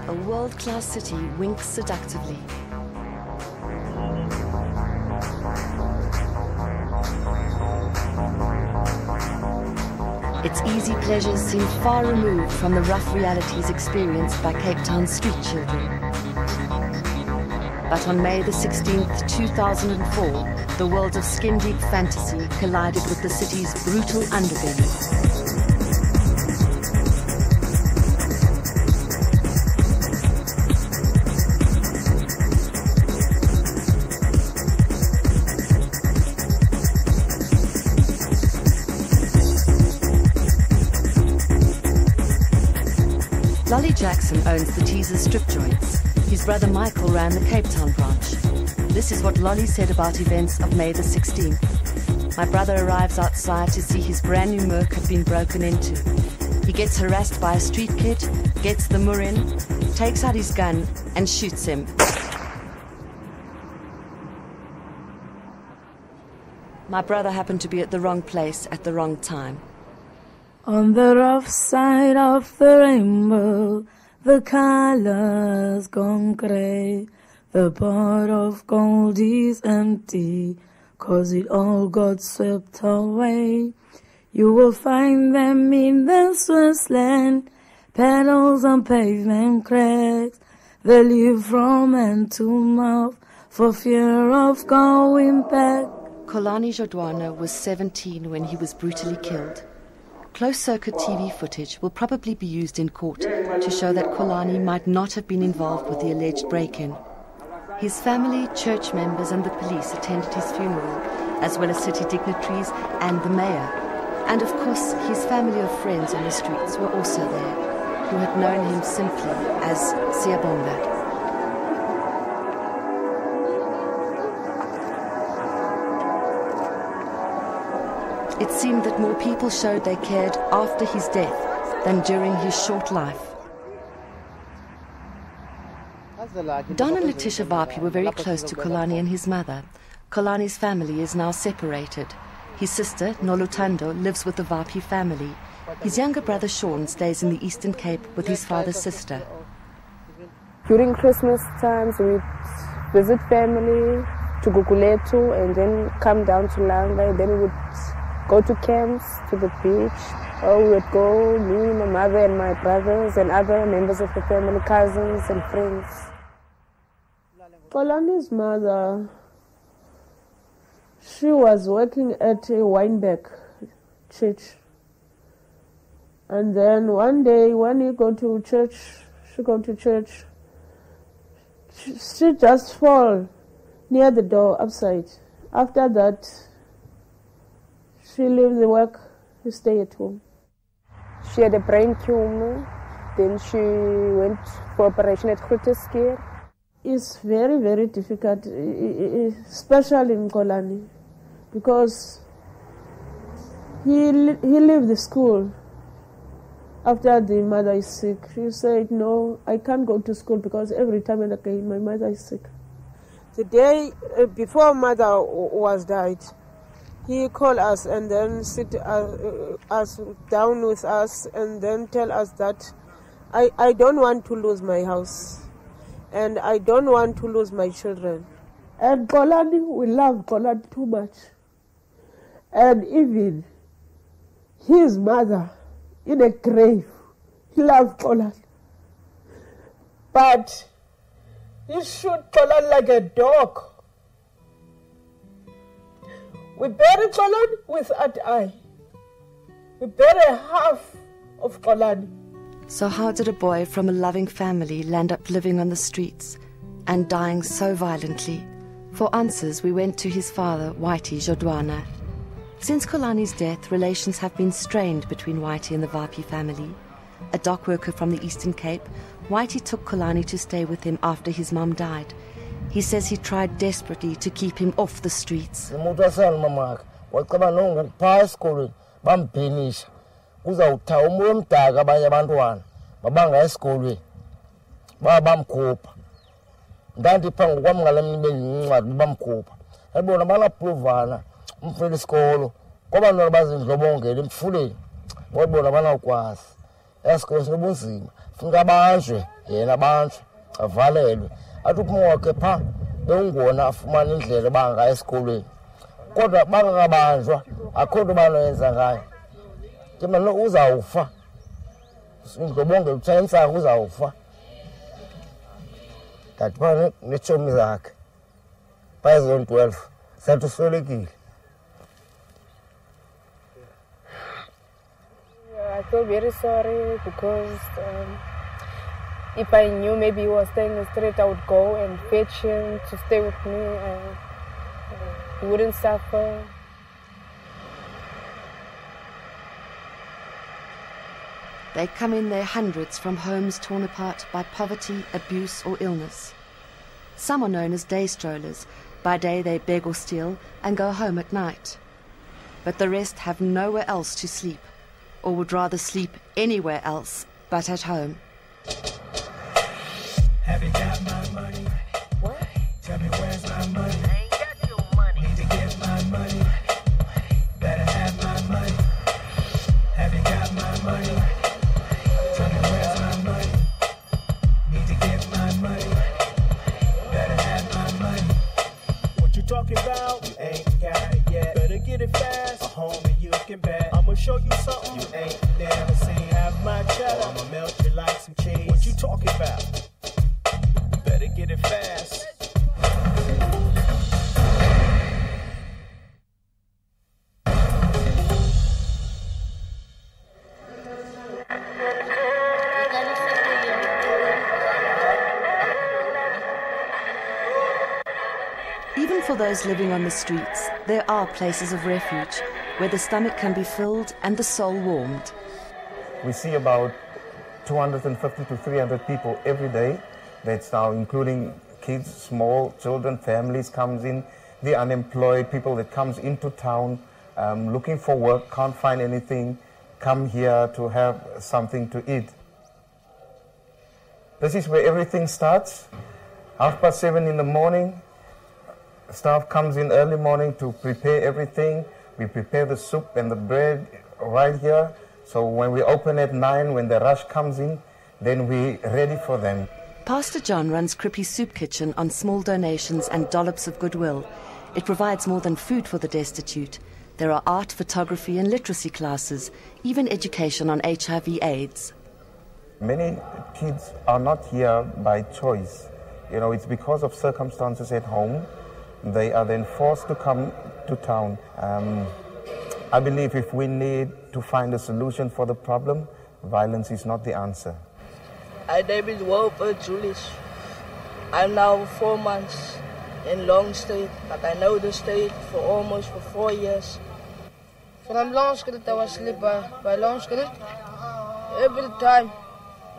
A world-class city winks seductively. Its easy pleasures seem far removed from the rough realities experienced by Cape Town's street children. But on May the 16th, 2004, the world of skin-deep fantasy collided with the city's brutal underbelly. Xolani Jackson owns the Teaser strip joints. His brother Michael ran the Cape Town branch. This is what Lolly said about events of May the 16th. My brother arrives outside to see his brand new Merc had been broken into. He gets harassed by a street kid, gets the Murin, takes out his gun and shoots him. My brother happened to be at the wrong place at the wrong time. On the rough side of the rainbow, the colors gone grey. The pot of gold is empty, 'cause it all got swept away. You will find them in the Swiss land, petals on pavement cracks. They live from hand to mouth for fear of going back. Xolani Jodwana was 17 when he was brutally killed. Closed-circuit TV footage will probably be used in court to show that Xolani might not have been involved with the alleged break-in. His family, church members and the police attended his funeral, as well as city dignitaries and the mayor. And of course, his family of friends on the streets were also there, who had known him simply as Siyabonga. It seemed that more people showed they cared after his death than during his short life. Don and Letitia Vapi were very close to Xolani and his mother. Xolani's family is now separated. His sister, Nolutando, lives with the Vapi family. His younger brother, Sean, stays in the Eastern Cape with his father's sister. During Christmas times, we visit family to Guguletu and then come down to Langa, and then we would go to camps, to the beach, or we would go, me, my mother and my brothers and other members of the family, cousins and friends. Xolani's mother, she was working at a Weinberg church. And then one day when she go to church, she just fall near the door upside. After that, she leaves the work, she stay at home. She had a brain tumor, then she went for operation at Grooteskier. It's very, very difficult, especially in Xolani, because he left the school after the mother is sick. She said, no, I can't go to school because every time and again my mother is sick. The day before mother was died, he called us and then sit us down with us and then tell us that I don't want to lose my house and I don't want to lose my children. And Xolani, we love Xolani too much. And even his mother in a grave, he loved Xolani. But he shoot Xolani like a dog. We bury Xolani without eye. We bury half of Xolani. So how did a boy from a loving family land up living on the streets and dying so violently? For answers, we went to his father, Xolani Jodwana. Since Xolani's death, relations have been strained between Xolani and the Vapi family. A dock worker from the Eastern Cape, Xolani took Xolani to stay with him after his mum died. He says he tried desperately to keep him off the streets. Uzawutha umoya omdaka abanye abantwana babanga esikolweni babamkhupha ndandipha ngokwami ngale mini bengincwadi babamkhupha yabona balaphuvana umfela isikolo kwabantwana bazindlobongela emfuleni wabona banakwazi esikolo sinobunzima funeka abanjwe yena abanjwe avalelwe athi ukumoke phaa bewungona afumane indlela bangaya esikolweni kodwa bangakabanjwa akho nto banoyenza ngayo ke mna uzawufa ngobonge utshayintsaka uzawufa ndathi phaa netshomi zakhe phaa ezone 12 sathi uswelekile. I feel very sorry because if I knew maybe he was staying in the street, I would go and fetch him to stay with me and he wouldn't suffer. They come in their hundreds from homes torn apart by poverty, abuse or illness. Some are known as day strollers. By day they beg or steal and go home at night. But the rest have nowhere else to sleep, or would rather sleep anywhere else but at home. Have you got my money? What? Tell me where's my money? I ain't got your money. Need to get my money. Better have my money. Have you got my money? Tell me where's my money? Need to get my money. Better have my money. What you talking about? You ain't got it yet. Better get it fast. A homie you can bet. I'ma show you something you ain't never seen. Have my cheddar. I'ma melt you like some cheese. What you talking about? Better get it fast. Even for those living on the streets, there are places of refuge where the stomach can be filled and the soul warmed. We see about 250 to 300 people every day. That's now including kids, small children, families comes in, the unemployed, people that comes into town looking for work, can't find anything, come here to have something to eat. This is where everything starts. 7:30 in the morning, staff comes in early morning to prepare everything. We prepare the soup and the bread right here. So when we open at 9, when the rush comes in, then we're ready for them. Pastor John runs Crippy's Soup Kitchen on small donations and dollops of goodwill. It provides more than food for the destitute. There are art, photography and literacy classes, even education on HIV/AIDS. Many kids are not here by choice. You know, it's because of circumstances at home. They are then forced to come to town. I believe if we need to find a solution for the problem, violence is not the answer. My name is Wilbert Julius. I'm now 4 months in Long State, but I know the state for almost 4 years. From Long State, I was sleep by Long State. Every time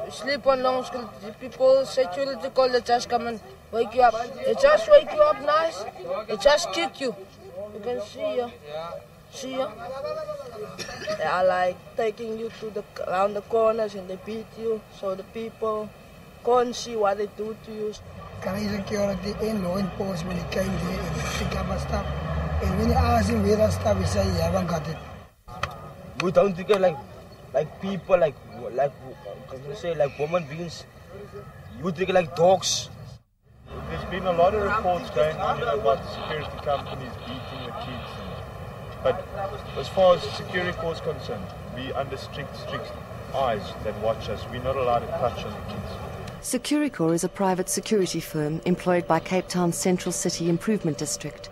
you sleep on Long State, the people security call, they just come and wake you up. They just wake you up nice, they just kick you. You can see you. See you? They are like taking you to around the corners and they beat you, so the people can't see what they do to you. Security and law enforcement came there and pick up our stuff. And when you ask him where our stuff, he say, "You haven't got it." We don't think of like people, like you say, like human beings. You think like dogs. There's been a lot of reports going on about the security companies beating the kids. But as far as security force is concerned, we under strict eyes that watch us. We're not allowed to touch on the kids. Securicor is a private security firm employed by Cape Town's Central City Improvement District.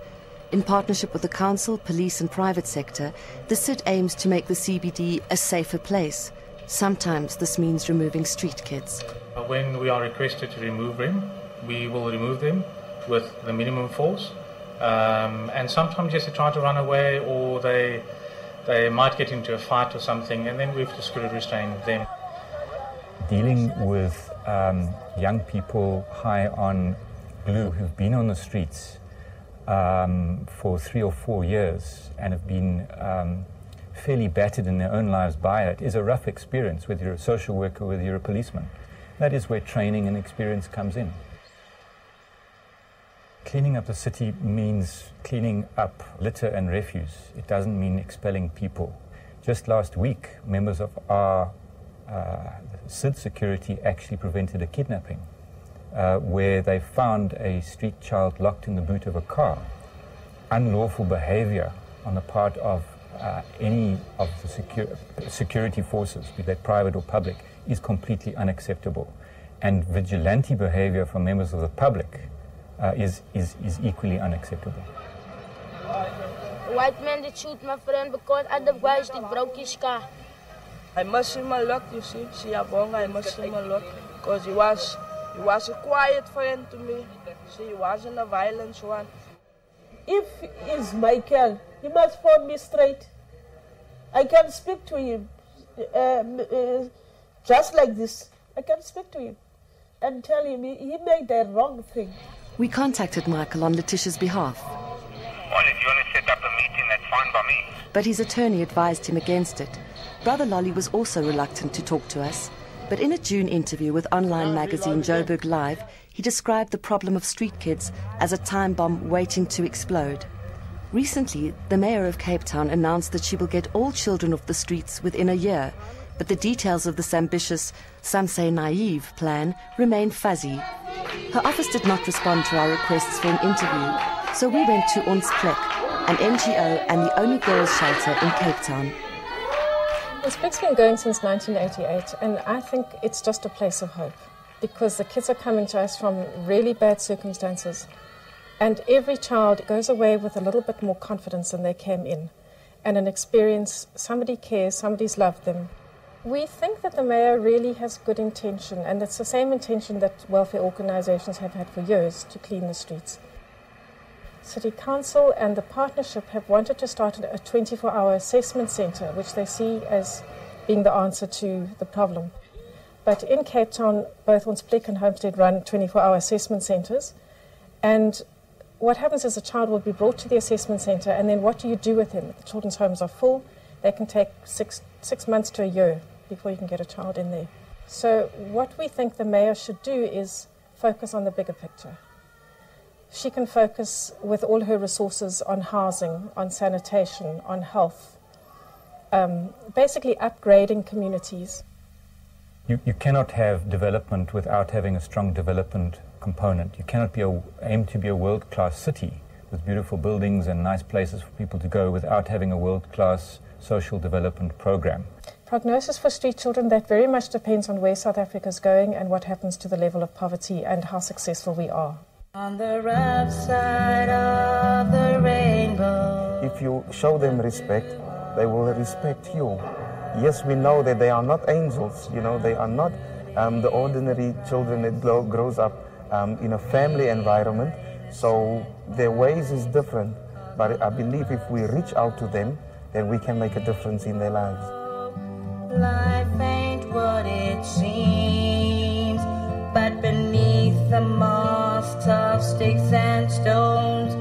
In partnership with the council, police and private sector, the CID aims to make the CBD a safer place. Sometimes this means removing street kids. When we are requested to remove them, we will remove them with the minimum force. And sometimes yes, they try to run away or they might get into a fight or something, and then we have to sort of restrain them. Dealing with young people high on glue who've been on the streets for 3 or 4 years and have been fairly battered in their own lives by it is a rough experience, whether you're a social worker or whether you're a policeman. That is where training and experience comes in. Cleaning up the city means cleaning up litter and refuse. It doesn't mean expelling people. Just last week, members of our SID security actually prevented a kidnapping, where they found a street child locked in the boot of a car. Unlawful behavior on the part of any of the security forces, be they private or public, is completely unacceptable. And vigilante behavior from members of the public is equally unacceptable. White man did shoot my friend because otherwise they broke his car. I must him a lot, you see. I must him a lot because he was a quiet friend to me. See, he wasn't a violent one. If he's Michael, he must phone me straight. I can speak to him just like this. I can speak to him and tell him he made the wrong thing. We contacted Michael on Letitia's behalf. Well, if you want to set up a meeting, that's fine by me. But his attorney advised him against it. Brother Lolly was also reluctant to talk to us. But in a June interview with online magazine Joburg Live, he described the problem of street kids as a time bomb waiting to explode. Recently, the mayor of Cape Town announced that she will get all children off the streets within a year, but the details of this ambitious, some say naive, plan remain fuzzy. Her office did not respond to our requests for an interview, so we went to Ons Plek, an NGO and the only girls' shelter in Cape Town. This Plek's been going since 1988, and I think it's just a place of hope, because the kids are coming to us from really bad circumstances, and every child goes away with a little bit more confidence than they came in, and an experience, somebody cares, somebody's loved them. We think that the mayor really has good intention, and it's the same intention that welfare organisations have had for years to clean the streets. City Council and the partnership have wanted to start a 24-hour assessment centre, which they see as being the answer to the problem. But in Cape Town, both Ons Plek and Homestead run 24-hour assessment centres, and what happens is a child will be brought to the assessment centre, and then what do you do with him? The children's homes are full. They can take six months to a year before you can get a child in there. So what we think the mayor should do is focus on the bigger picture. She can focus with all her resources on housing, on sanitation, on health, basically upgrading communities. You cannot have development without having a strong development component. You cannot aim to be a world-class city with beautiful buildings and nice places for people to go without having a world-class social development program. Prognosis for street children, that very much depends on where South Africa is going and what happens to the level of poverty and how successful we are. On the rough side of the rainbow. If you show them respect, they will respect you. Yes, we know that they are not angels, they are not the ordinary children that grows up in a family environment, so their ways is different. But I believe if we reach out to them, then we can make a difference in their lives. Life ain't what it seems, but beneath the moss of sticks and stones,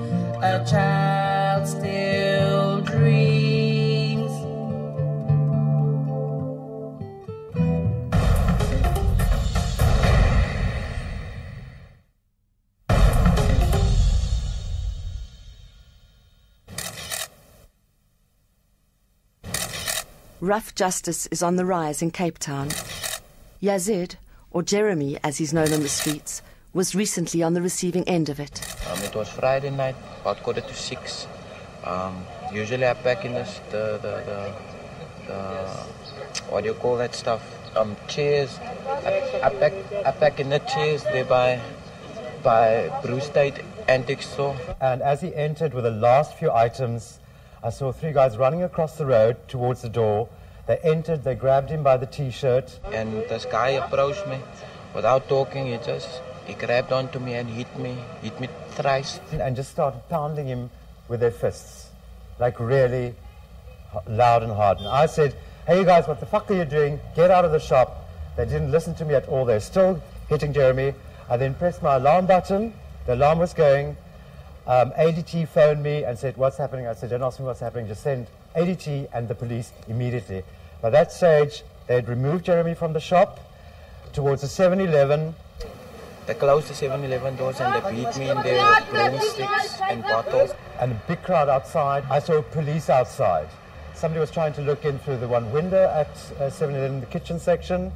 a child still dreams. Rough justice is on the rise in Cape Town. Yazid, or Jeremy as he's known on the streets, was recently on the receiving end of it. It was Friday night, about 5:45. Usually I pack in the what do you call that stuff? Chairs. I pack in the chairs there by Bruce State Antique Store. And as he entered with the last few items, I saw three guys running across the road towards the door. They entered, they grabbed him by the T-shirt. And this guy approached me without talking. He grabbed onto me and hit me thrice. And just started pounding him with their fists, like really loud and hard. And I said, hey you guys, what the fuck are you doing? Get out of the shop. They didn't listen to me at all. They're still hitting Jeremy. I then pressed my alarm button. The alarm was going. ADT phoned me and said, what's happening? I said, don't ask me what's happening, just send ADT and the police immediately. By that stage, they had removed Jeremy from the shop towards the 7-Eleven. They closed the 7-Eleven doors and they beat me in there with broomsticks and bottles. And a big crowd outside. I saw police outside. somebody was trying to look in through the one window at 7-Eleven, the kitchen section,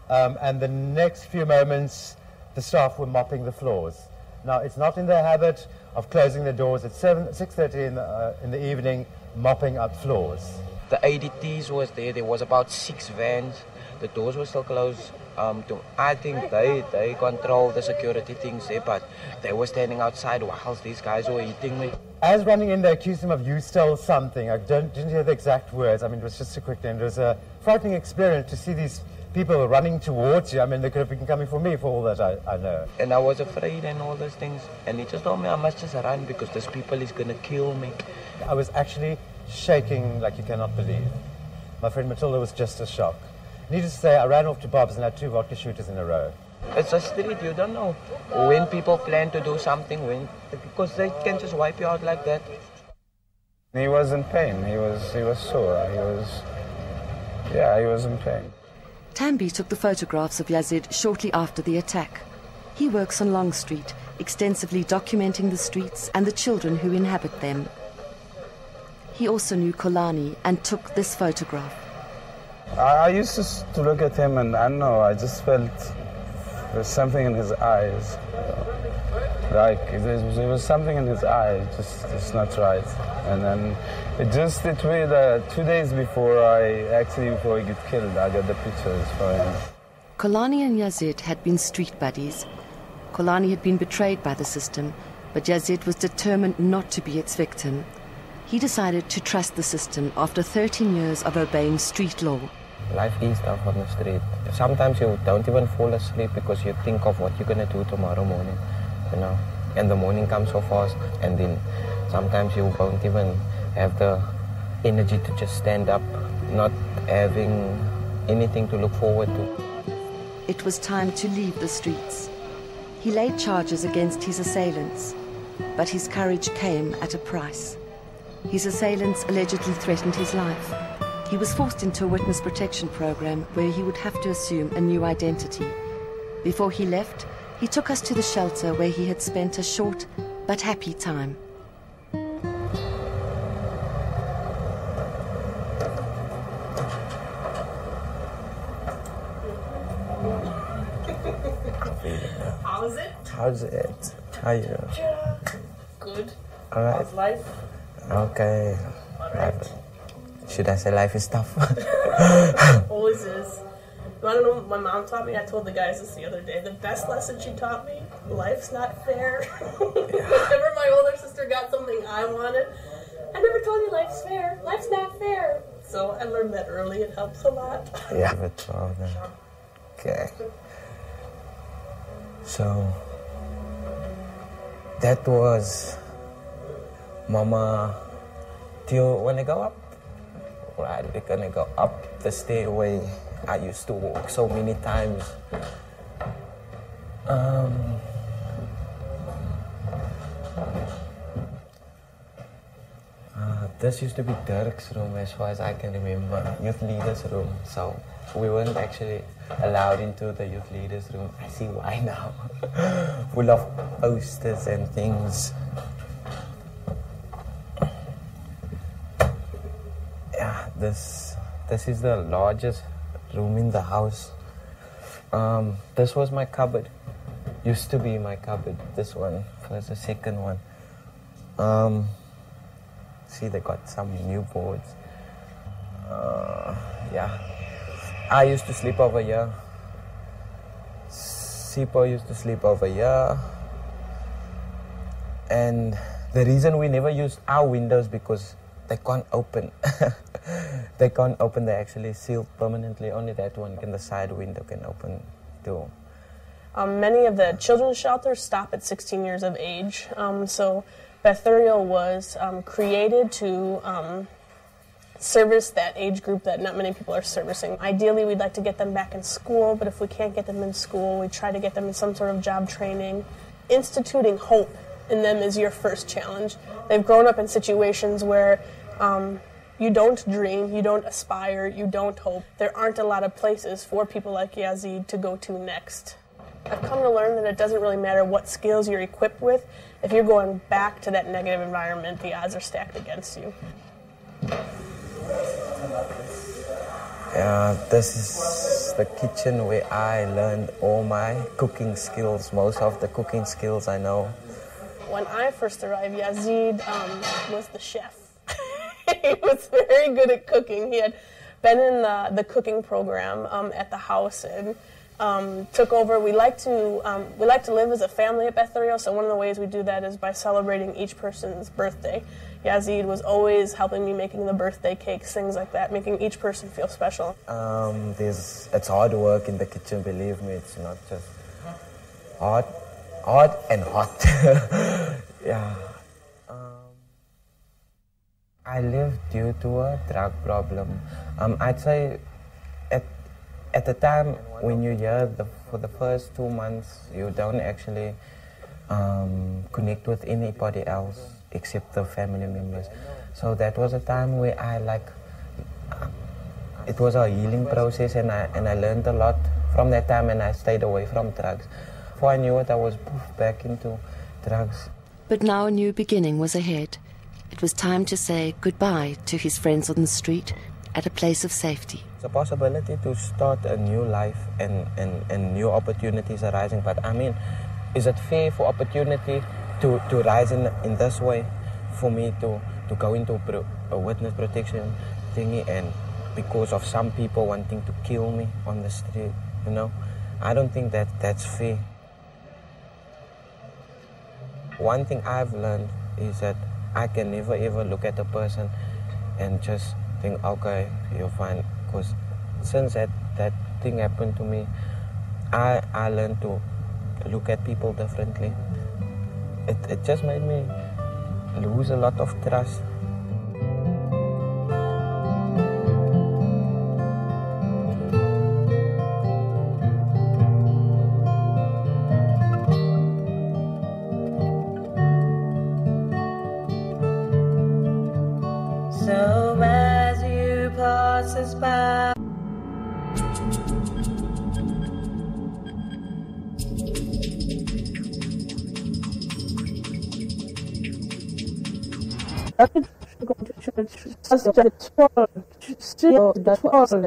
and the next few moments the staff were mopping the floors. Now, it's not in their habit of closing their doors at 6:30 in the evening, mopping up floors. The ADTs was there. There was about 6 vans. The doors were still closed. I think they control the security things there, but they were standing outside whilst these guys were eating me. As running in, they accused him of, "You stole something." I didn't hear the exact words. I mean, it was just a quick thing. It was a frightening experience to see these people running towards you. I mean, they could have been coming for me for all that I know. And I was afraid and all those things. And he just told me I must just run because this people is going to kill me. I was actually shaking like you cannot believe. My friend Matilda was just as shocked. Needless to say, I ran off to Bob's and had 2 vodka shooters in a row. It's a street, you don't know when people plan to do something, because they can just wipe you out like that. He was in pain. He was sore. He was in pain. Tambi took the photographs of Yazid shortly after the attack. He works on Long Street, extensively documenting the streets and the children who inhabit them. He also knew Xolani and took this photograph. I used to look at him and I don't know, I just felt there's something in his eyes. Like there was something in his eyes, just not right. And then it was 2 days before he got killed, I got the pictures for him. Xolani and Yazid had been street buddies. Xolani had been betrayed by the system, but Yazid was determined not to be its victim. He decided to trust the system after 13 years of obeying street law. Life is tough on the street. Sometimes you don't even fall asleep because you think of what you're going to do tomorrow morning, you know. And the morning comes so fast, and then sometimes you won't even have the energy to just stand up, not having anything to look forward to. It was time to leave the streets. He laid charges against his assailants, but his courage came at a price. His assailants allegedly threatened his life. He was forced into a witness protection program where he would have to assume a new identity. Before he left, he took us to the shelter where he had spent a short but happy time. How's it? How's it? How are you? Good. All right. How's life? Okay. Should I say life is tough? Always is. You want to know what my mom taught me? I told the guys this the other day. The best lesson she taught me, life's not fair. Whenever my older sister got something I wanted, I never told you life's fair. Life's not fair. So I learned that early. It helps a lot. Yeah, but okay. So that was Mama. Do you want to go up? Right, we're gonna go up the stairway I used to walk so many times. This used to be Dirk's room as far as I can remember, youth leaders room. So we weren't actually allowed into the youth leaders room. I see why now. Full of posters and things. Yeah, this is the largest room in the house. This was my cupboard. Used to be my cupboard. This one was the second one. See, they got some new boards. Yeah. I used to sleep over here. Sipo used to sleep over here. And the reason we never used our windows because they can't open. They can't open, they actually sealed permanently. Only that one in the side window can open too. Many of the children's shelters stop at 16 years of age. So Bethurial was created to service that age group that not many people are servicing. Ideally, we'd like to get them back in school, but if we can't get them in school, we try to get them in some sort of job training. Instituting hope in them is your first challenge. They've grown up in situations where you don't dream, you don't aspire, you don't hope. There aren't a lot of places for people like Yazid to go to next. I've come to learn that it doesn't really matter what skills you're equipped with. If you're going back to that negative environment, the odds are stacked against you. This is the kitchen where I learned all my cooking skills, most of the cooking skills I know. When I first arrived, Yazid was the chef. He was very good at cooking. He had been in the cooking program at the house and took over. We like to live as a family at Bethariel, so one of the ways we do that is by celebrating each person's birthday. Yazid was always helping me making the birthday cakes, things like that, making each person feel special. It's hard work in the kitchen, believe me. It's not just hard and hot. Yeah. I lived due to a drug problem. I'd say at the time when you're here, for the first 2 months, you don't actually connect with anybody else except the family members. So that was a time where it was a healing process, and I learned a lot from that time, and I stayed away from drugs. Before I knew it, I was back into drugs. But now a new beginning was ahead. It was time to say goodbye to his friends on the street at a place of safety. It's a possibility to start a new life and new opportunities arising. But I mean, is it fair for opportunity to rise in this way, for me to go into a witness protection thingy, and because of some people wanting to kill me on the street, you know? I don't think that's fair. One thing I've learned is that I can never ever look at a person and just think, okay, you're fine. Because since that thing happened to me, I learned to look at people differently. It just made me lose a lot of trust. So as you pass us by, I could go to church. That's